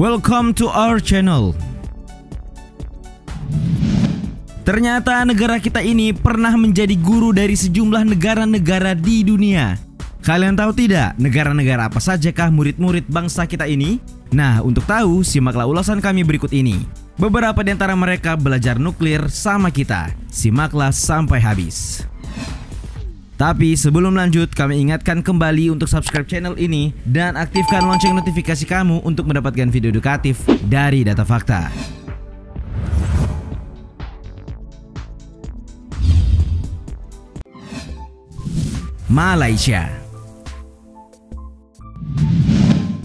Welcome to our channel. Ternyata negara kita ini pernah menjadi guru dari sejumlah negara-negara di dunia. Kalian tahu tidak negara-negara apa sajakah murid-murid bangsa kita ini? Nah, untuk tahu simaklah ulasan kami berikut ini. Beberapa di antara mereka belajar nuklir sama kita. Simaklah sampai habis. Tapi sebelum lanjut, kami ingatkan kembali untuk subscribe channel ini dan aktifkan lonceng notifikasi kamu untuk mendapatkan video edukatif dari Data Fakta. Malaysia.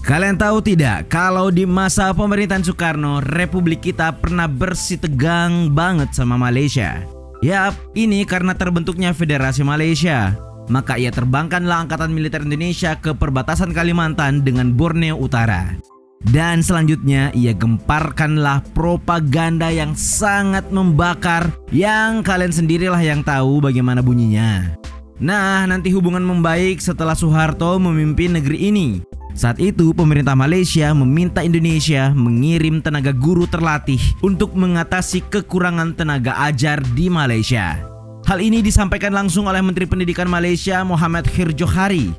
Kalian tahu tidak kalau di masa pemerintahan Soekarno, Republik kita pernah bersitegang banget sama Malaysia. Yap, ini karena terbentuknya Federasi Malaysia. Maka ia terbangkanlah Angkatan Militer Indonesia ke perbatasan Kalimantan dengan Borneo Utara. Dan selanjutnya ia gemparkanlah propaganda yang sangat membakar, yang kalian sendirilah yang tahu bagaimana bunyinya. Nah, nanti hubungan membaik setelah Soeharto memimpin negeri ini. Saat itu pemerintah Malaysia meminta Indonesia mengirim tenaga guru terlatih untuk mengatasi kekurangan tenaga ajar di Malaysia. Hal ini disampaikan langsung oleh Menteri Pendidikan Malaysia Muhammad Khair Johari.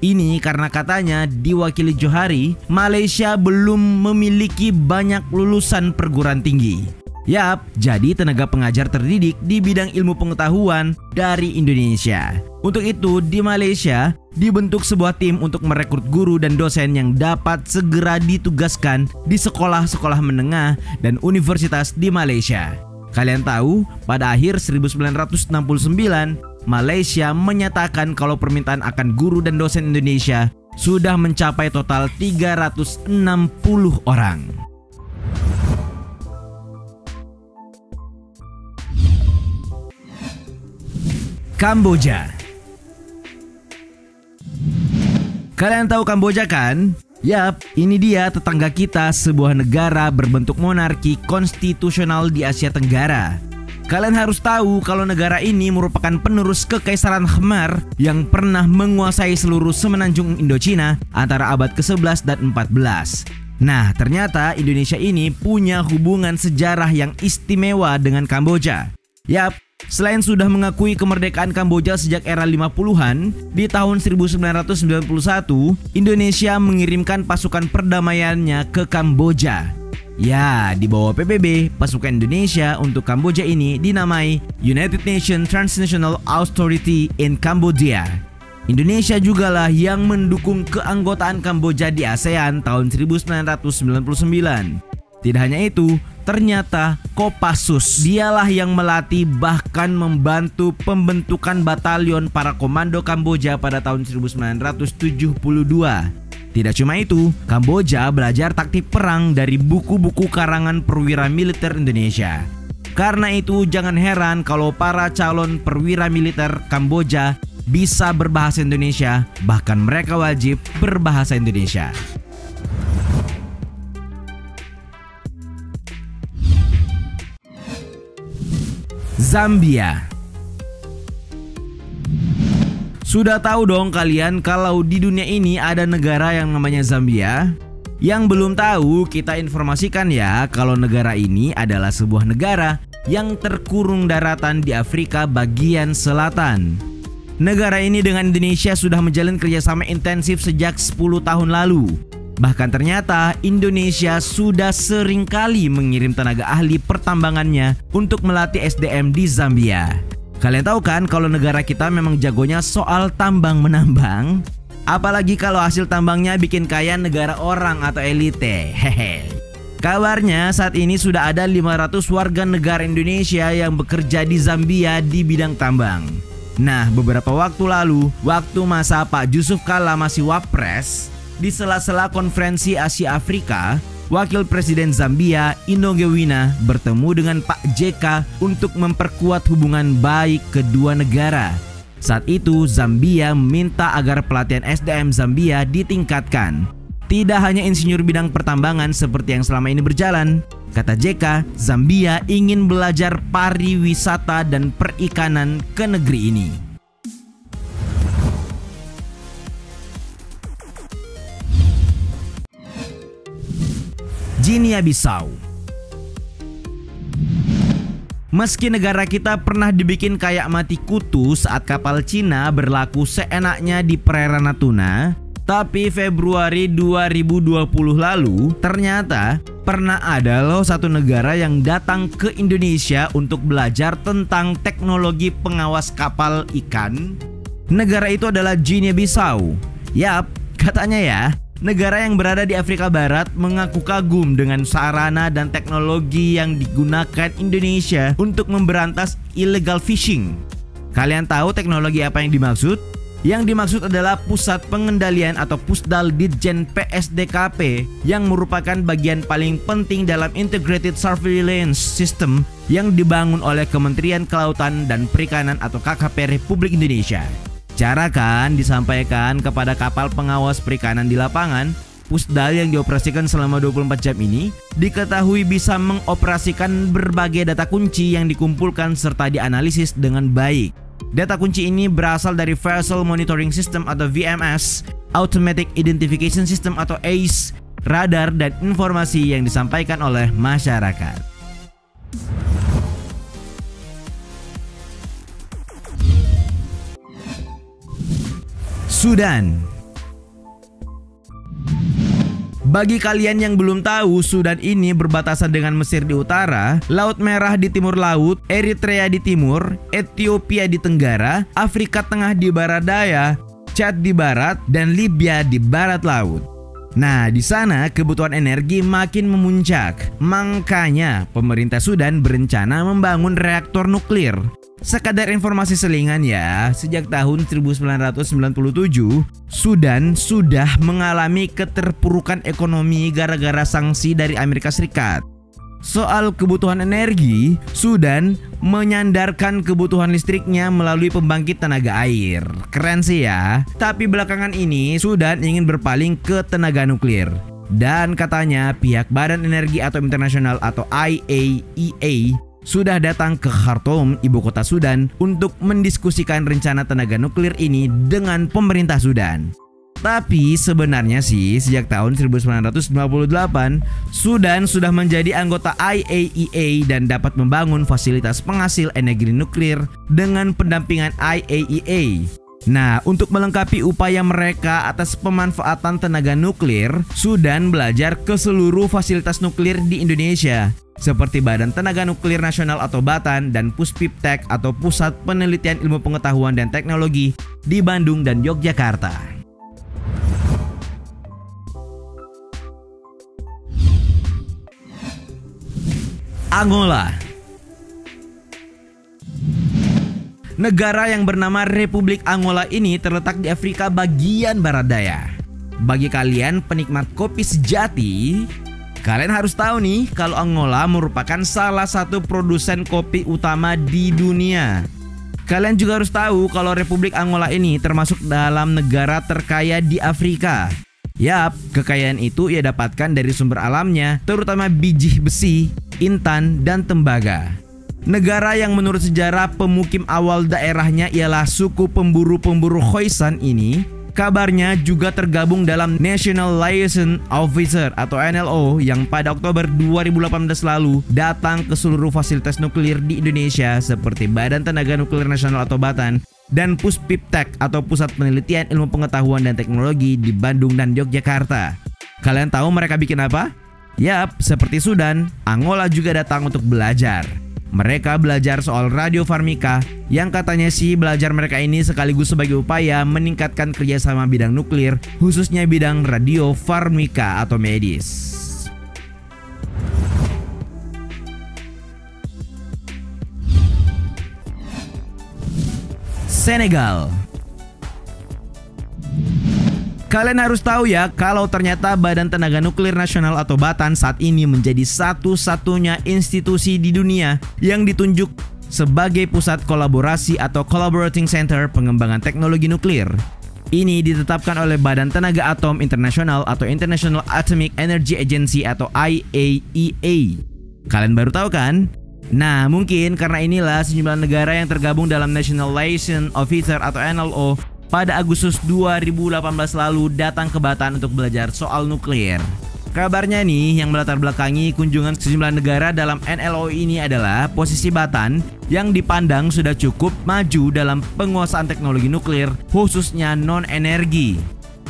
Ini karena katanya diwakili Johari, Malaysia belum memiliki banyak lulusan perguruan tinggi. Yap, jadi tenaga pengajar terdidik di bidang ilmu pengetahuan dari Indonesia. Untuk itu, di Malaysia dibentuk sebuah tim untuk merekrut guru dan dosen yang dapat segera ditugaskan di sekolah-sekolah menengah dan universitas di Malaysia. Kalian tahu, pada akhir 1969, Malaysia menyatakan kalau permintaan akan guru dan dosen Indonesia sudah mencapai total 360 orang. Kamboja. Kalian tahu Kamboja kan? Yap, ini dia tetangga kita, sebuah negara berbentuk monarki konstitusional di Asia Tenggara. Kalian harus tahu kalau negara ini merupakan penerus Kekaisaran Khmer yang pernah menguasai seluruh semenanjung Indochina antara abad ke-11 dan 14. Nah, ternyata Indonesia ini punya hubungan sejarah yang istimewa dengan Kamboja. Yap, selain sudah mengakui kemerdekaan Kamboja sejak era 50-an, di tahun 1991, Indonesia mengirimkan pasukan perdamaiannya ke Kamboja. Ya, di bawah PBB, pasukan Indonesia untuk Kamboja ini dinamai United Nations Transnational Authority in Cambodia. Indonesia jugalah yang mendukung keanggotaan Kamboja di ASEAN tahun 1999. Tidak hanya itu, ternyata Kopassus dialah yang melatih bahkan membantu pembentukan batalion para komando Kamboja pada tahun 1972. Tidak cuma itu, Kamboja belajar taktik perang dari buku-buku karangan perwira militer Indonesia. Karena itu jangan heran kalau para calon perwira militer Kamboja bisa berbahasa Indonesia, bahkan mereka wajib berbahasa Indonesia. Zambia. Sudah tahu dong kalian kalau di dunia ini ada negara yang namanya Zambia? Yang belum tahu, kita informasikan ya kalau negara ini adalah sebuah negara yang terkurung daratan di Afrika bagian selatan. Negara ini dengan Indonesia sudah menjalin kerjasama intensif sejak 10 tahun lalu. Bahkan ternyata Indonesia sudah sering kali mengirim tenaga ahli pertambangannya untuk melatih SDM di Zambia. Kalian tahu kan kalau negara kita memang jagonya soal tambang menambang? Apalagi kalau hasil tambangnya bikin kaya negara orang atau elite. Hehe. Kabarnya saat ini sudah ada 500 warga negara Indonesia yang bekerja di Zambia di bidang tambang. Nah, beberapa waktu lalu, waktu masa Pak Jusuf Kalla masih Wapres, di sela-sela konferensi Asia Afrika, Wakil Presiden Zambia Inogewina bertemu dengan Pak JK untuk memperkuat hubungan baik kedua negara. Saat itu Zambia meminta agar pelatihan SDM Zambia ditingkatkan. Tidak hanya insinyur bidang pertambangan seperti yang selama ini berjalan. Kata JK, Zambia ingin belajar pariwisata dan perikanan ke negeri ini. Guinea-Bissau. Meski negara kita pernah dibikin kayak mati kutu saat kapal Cina berlaku seenaknya di perairan Natuna, tapi Februari 2020 lalu ternyata pernah ada loh satu negara yang datang ke Indonesia untuk belajar tentang teknologi pengawas kapal ikan. Negara itu adalah Guinea-Bissau. Yap, katanya ya, negara yang berada di Afrika Barat mengaku kagum dengan sarana dan teknologi yang digunakan Indonesia untuk memberantas illegal fishing. Kalian tahu teknologi apa yang dimaksud? Yang dimaksud adalah Pusat Pengendalian atau Pusdal Ditjen PSDKP yang merupakan bagian paling penting dalam Integrated Surveillance System yang dibangun oleh Kementerian Kelautan dan Perikanan atau KKP Republik Indonesia. Cara kan disampaikan kepada kapal pengawas perikanan di lapangan. Pusdal yang dioperasikan selama 24 jam ini diketahui bisa mengoperasikan berbagai data kunci yang dikumpulkan serta dianalisis dengan baik. Data kunci ini berasal dari Vessel Monitoring System atau VMS, Automatic Identification System atau ACE, radar, dan informasi yang disampaikan oleh masyarakat. Sudan. Bagi kalian yang belum tahu, Sudan ini berbatasan dengan Mesir di utara, Laut Merah di timur laut, Eritrea di timur, Ethiopia di tenggara, Afrika Tengah di barat daya, Chad di barat, dan Libya di barat laut. Nah, di sana kebutuhan energi makin memuncak. Makanya pemerintah Sudan berencana membangun reaktor nuklir. Sekadar informasi selingan ya, sejak tahun 1997, Sudan sudah mengalami keterpurukan ekonomi gara-gara sanksi dari Amerika Serikat. Soal kebutuhan energi, Sudan menyandarkan kebutuhan listriknya melalui pembangkit tenaga air. Keren sih ya. Tapi belakangan ini Sudan ingin berpaling ke tenaga nuklir. Dan katanya pihak Badan Energi Atom Internasional atau IAEA sudah datang ke Khartoum, ibu kota Sudan, untuk mendiskusikan rencana tenaga nuklir ini dengan pemerintah Sudan. Tapi sebenarnya sih sejak tahun 1998 Sudan sudah menjadi anggota IAEA dan dapat membangun fasilitas penghasil energi nuklir dengan pendampingan IAEA. Nah, untuk melengkapi upaya mereka atas pemanfaatan tenaga nuklir, Sudan belajar ke seluruh fasilitas nuklir di Indonesia, seperti Badan Tenaga Nuklir Nasional atau Batan dan Puspiptek atau Pusat Penelitian Ilmu Pengetahuan dan Teknologi di Bandung dan Yogyakarta. Angola. Negara yang bernama Republik Angola ini terletak di Afrika bagian barat daya. Bagi kalian penikmat kopi sejati, kalian harus tahu nih kalau Angola merupakan salah satu produsen kopi utama di dunia. Kalian juga harus tahu kalau Republik Angola ini termasuk dalam negara terkaya di Afrika. Yap, kekayaan itu ia dapatkan dari sumber alamnya, terutama biji besi, intan, dan tembaga. Negara yang menurut sejarah pemukim awal daerahnya ialah suku pemburu-pemburu Khoisan ini, kabarnya juga tergabung dalam National Liaison Officer atau NLO yang pada Oktober 2018 lalu datang ke seluruh fasilitas nuklir di Indonesia seperti Badan Tenaga Nuklir Nasional atau Batan dan Puspiptek atau Pusat Penelitian Ilmu Pengetahuan dan Teknologi di Bandung dan Yogyakarta. Kalian tahu mereka bikin apa? Yap, seperti Sudan, Angola juga datang untuk belajar. Mereka belajar soal radiofarmika yang katanya sih belajar mereka ini sekaligus sebagai upaya meningkatkan kerjasama bidang nuklir, khususnya bidang radiofarmika atau medis. Senegal. Kalian harus tahu ya kalau ternyata Badan Tenaga Nuklir Nasional atau Batan saat ini menjadi satu-satunya institusi di dunia yang ditunjuk sebagai pusat kolaborasi atau Collaborating Center pengembangan teknologi nuklir. Ini ditetapkan oleh Badan Tenaga Atom Internasional atau International Atomic Energy Agency atau IAEA. Kalian baru tahu kan? Nah, mungkin karena inilah sejumlah negara yang tergabung dalam National Liaison Officer atau NLO pada Agustus 2018 lalu datang ke Batan untuk belajar soal nuklir. Kabarnya nih yang melatar belakangi kunjungan sejumlah negara dalam NLO ini adalah posisi Batan yang dipandang sudah cukup maju dalam penguasaan teknologi nuklir khususnya non-energi.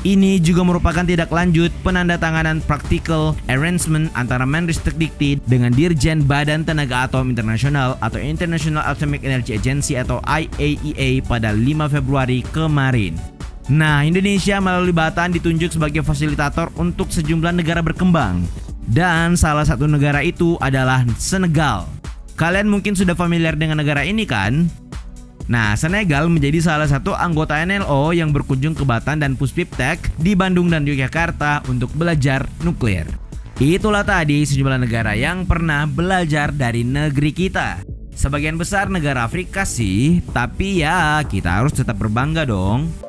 Ini juga merupakan tindak lanjut penandatanganan practical arrangement antara Menristek-Dikti dengan Dirjen Badan Tenaga Atom Internasional atau International Atomic Energy Agency atau IAEA pada 5 Februari kemarin. Nah, Indonesia melalui Batan ditunjuk sebagai fasilitator untuk sejumlah negara berkembang. Dan salah satu negara itu adalah Senegal. Kalian mungkin sudah familiar dengan negara ini kan? Nah, Senegal menjadi salah satu anggota NLO yang berkunjung ke Batan dan Puspiptek di Bandung dan Yogyakarta untuk belajar nuklir. Itulah tadi sejumlah negara yang pernah belajar dari negeri kita. Sebagian besar negara Afrika sih, tapi ya kita harus tetap berbangga dong.